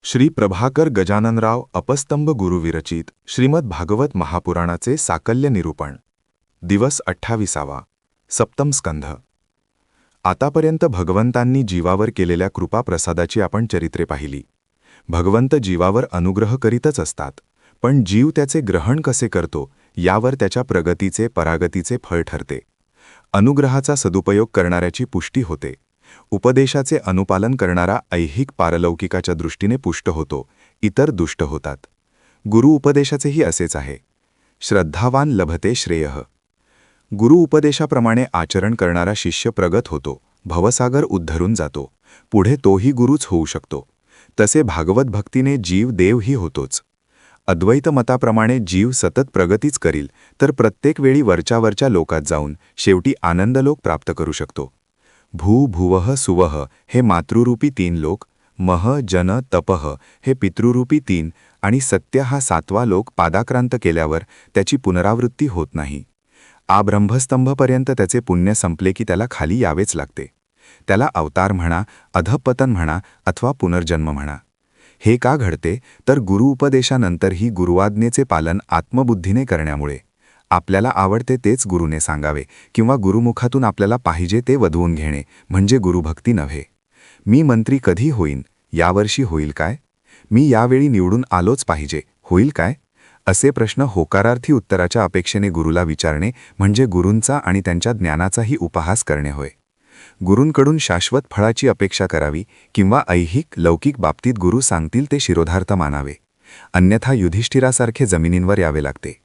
श्री प्रभाकर गजाननराव अपस्तंभ गुरु विरचित श्रीमद भागवत महापुराणाचे साकल्य निरूपण दिवस 28वा सप्तम स्कंध। आतापर्यंत भगवंतांनी जीवावर केलेल्या कृपा प्रसादाची आपण चरित्रे पाहिली। भगवंत जीवावर अनुग्रह करीतच असतात, पण जीव त्याचे ग्रहण कसे करतो यावर त्याच्या प्रगतीचे परागतीचे फळ ठरते। अनुग्रहाचा सदुपयोग करणाऱ्याची पुष्टी होते। उपदेशाचे अनुपालन करणारा ऐहिक पारलौकिकाच्या दृष्टीने पुष्ट होतो, इतर दुष्ट होतात। गुरु उपदेशाचेही असेच आहे। श्रद्धावान लभते श्रेयः। गुरु उपदेशाप्रमाणे आचरण करणारा शिष्य प्रगत होतो, भवसागर उद्धरून जातो, पुढे तोही गुरुच होऊ शकतो। तसे भागवत भक्तीने जीव देवही होतोच। अद्वैत मताप्रमाणे जीव सतत प्रगतीच करील तर प्रत्येक वेळी वरच्या लोकात जाऊन शेवटी आनंदलोक प्राप्त करू शकतो। भू भुवः सुवः हे मातृरूपी 3 लोक, मह जन तपः हे पितृरूपी 3 आणि सत्य हा 7वा लोक पादाक्रांत केल्यावर त्याची पुनरावृत्ती होत नाही। ब्रह्मस्तंभपर्यंत त्याचे पुण्य संपले की त्याला खाली यावेच लागते। त्याला अवतार म्हणा, अधःपतन म्हणा अथवा पुनर्जन्म म्हणा। हे का घडते तर गुरु उपदेशानंतरही गुरुआज्ञेचे पालन आत्मबुद्धीने करण्यामुळे। आपल्याला आवडते तेच गुरुने सांगावे किंवा गुरुमुखातून आपल्याला पाहिजे ते वधवून घेणे म्हणजे गुरुभक्ती नव्हे। मी मंत्री कधी होईन, यावर्षी होईल काय? मी यावेळी निवडून आलोच पाहिजे, होईल काय? असे प्रश्न होकारार्थी उत्तराच्या अपेक्षेने गुरुला विचारणे म्हणजे गुरूंचा आणि त्यांच्या ज्ञानाचाही उपहास करणे होय। गुरूंकडून शाश्वत फळाची अपेक्षा करावी किंवा ऐहिक लौकिक बाबतीत गुरु सांगतील ते शिरोधार्थ मानावे, अन्यथा युधिष्ठिरासारखे जमिनींवर यावे लागते।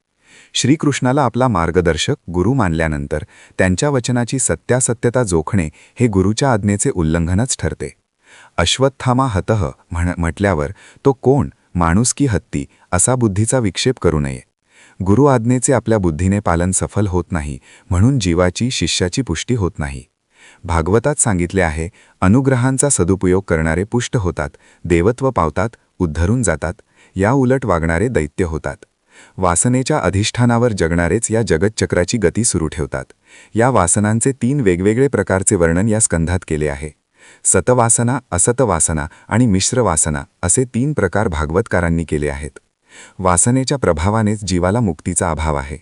श्रीकृष्णाला आपला मार्गदर्शक गुरु मानल्यानंतर त्यांच्या वचनाची सत्यासत्यता जोखणे हे गुरुच्या आज्ञेचे उल्लंघनच ठरते। अश्वत्थामा हतः म्हटल्यावर तो कोण, माणूस की हत्ती असा बुद्धीचा विक्षेप करू नये। गुरु आज्ञेचे आपल्या बुद्धीने पालन सफल होत नाही म्हणून जीवाची शिष्याची पुष्टी होत नाही। भागवतात सांगितले आहे, अनुग्रहांचा सदुपयोग करणारे पुष्ट होतात, देवत्व पावतात, उद्धरून जातात, या उलट वागणारे दैत्य होतात। वासनेच्या अधिष्ठानावर जगणारेच या जगतचक्राची गती सुरू ठेवतात। या वासनांचे 3 वेगवेगळे प्रकारचे वर्णन या स्कंधात केले आहे। सतवासना, असतवासना आणि मिश्र वासना असे 3 प्रकार भागवतकारांनी केले आहेत। वासनेच्या प्रभावानेच जीवाला मुक्तीचा अभाव आहे।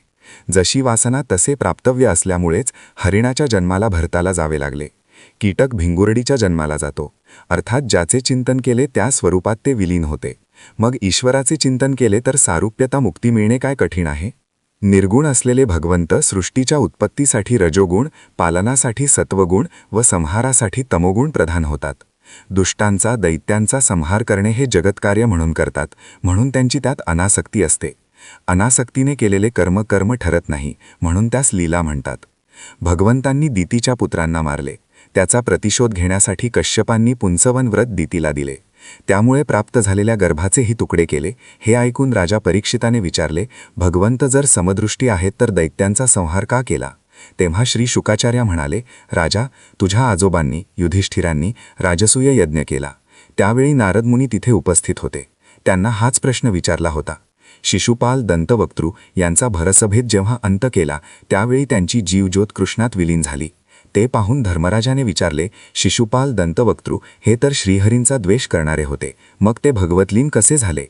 जशी वासना तसे प्राप्तव्य असल्यामुळेच हरिणाच्या जन्माला भरताला जावे लागले। कीटक भिंगुरडीच्या जन्माला जातो, अर्थात ज्याचे चिंतन केले त्या स्वरूपात ते विलीन होते। मग ईश्वराचे चिंतन केले तर सारूप्यता मुक्ती मिळणे काय कठीण आहे? निर्गुण असलेले भगवंत सृष्टीच्या उत्पत्तीसाठी रजोगुण, पालनासाठी सत्वगुण व संहारासाठी तमोगुण प्रधान होतात। दुष्टांचा दैत्यांचा संहार करणे हे जगत्कार्य म्हणून करतात, म्हणून त्यांची त्यात अनासक्ती असते। अनासक्तीने केलेले कर्म कर्म ठरत नाही, म्हणून त्यास लीला म्हणतात। भगवंतांनी दितीच्या पुत्रांना मारले, त्याचा प्रतिशोध घेण्यासाठी कश्यपांनी पुंसवन व्रत दितीला दिले, त्यामुळे प्राप्त झालेल्या गर्भाचेही तुकडे केले। हे ऐकून राजा परीक्षिताने विचारले, भगवंत जर समदृष्टी आहेत तर दैत्यांचा संहार का केला? तेव्हा श्री शुकाचार्य म्हणाले, राजा, तुझ्या आजोबांनी युधिष्ठिरांनी राजसूय यज्ञ केला, त्यावेळी नारदमुनी तिथे उपस्थित होते। त्यांना हाच प्रश्न विचारला होता। शिशुपाल दंतवक्तृ यांचा भरसभेत जेव्हा अंत केला त्यावेळी त्यांची जीवज्योत कृष्णात विलीन झाली। ते पाहून धर्मराजाने विचारले, शिशुपाल दंतवक्तृ हे तर श्रीहरींचा द्वेष करणारे होते, मग ते भगवतलीन कसे झाले?